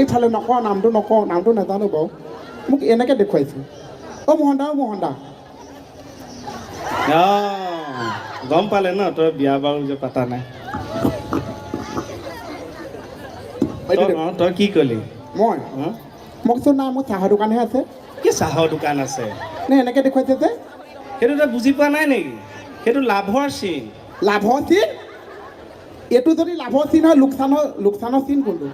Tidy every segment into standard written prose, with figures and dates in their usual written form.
এইফালে নকওঁ নামটো নাজানো বাৰু মোক এনেকৈ দেখুৱাইছে মোহন দা গম পালে ন তই বিয়া বাৰু যে পাতা নাই তই কি কলি মই কৈছোঁ নাই মোৰ চাহৰ দোকানহে আছে কি চাহৰ দোকান আছে নে এনেকৈ দেখুৱাইছে যে সেইটো তই বুজি পোৱা নাই নেকি সেইটো লাভৰ চিন এইটো যদি লাভৰ চিন হয় লোকচানৰ চিন কোনটো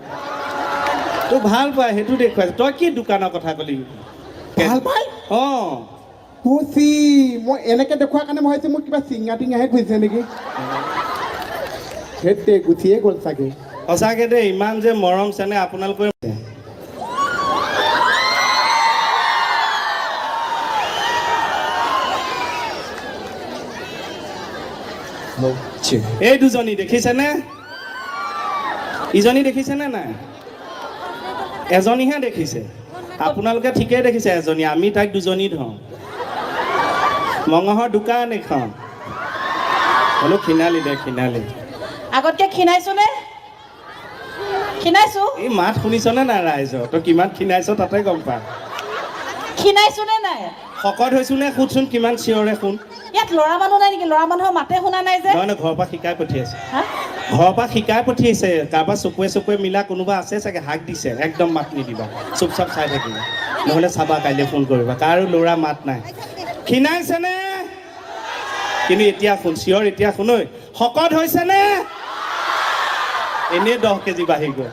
তই ভাল পাই সেইটো দেখুৱাইছে তই কি দোকানৰ কথা কলি ভাল পাই মই এনেকৈ দেখুৱাৰ কাৰণে মই ভাবিছোঁ মোক কিবা চিঙা টিঙাহে খুজিছে নেকি সেইটোৱে গুচিয়ে গ'ল চাগে সঁচাকৈ দেই ইমান যে মৰম চেনেহ আপোনালোকে এই দুজনী দেখিছেনে ইজনী দেখিছেনে নাই এজনীহে দেখিছে আপোনালোকে ঠিকেই দেখিছে এজনী আমি তাইক দুজনী ধৰোঁ মঙহৰ দোকান এখন হ'লেও খিনালি আগতকে খিনাইছোনে এই মাত শুনিছনে নাই ৰাইজৰ তই কিমান খিনাইছ তাতে গম পা খিনাইছোনে নাই শকত হৈছো নে সুধচোন কিমান চিঞৰে শুন ইয়াত ল'ৰা মানুহ নাই নেকি ল'ৰা মানুহৰ মাতে শুনা নাই যে নহয় ঘৰৰ পৰা শিকাই পঠিয়াইছে কাৰোবাৰ চকুৱে মিলা কোনোবা আছে চাগে হাক দিছে একদম মাত নিদিবা চুপচাপ চাই থাকিবা নহ'লে চাবা কাইলৈ ফোন কৰিবা কাৰো ল'ৰা মাত নাই খিনাইছেনে কিন্তু এতিয়া শুন চিঞৰ এতিয়া শুন ঐ শকত হৈছেনে এনেই 10 কেজি বাঢ়ি গ'ল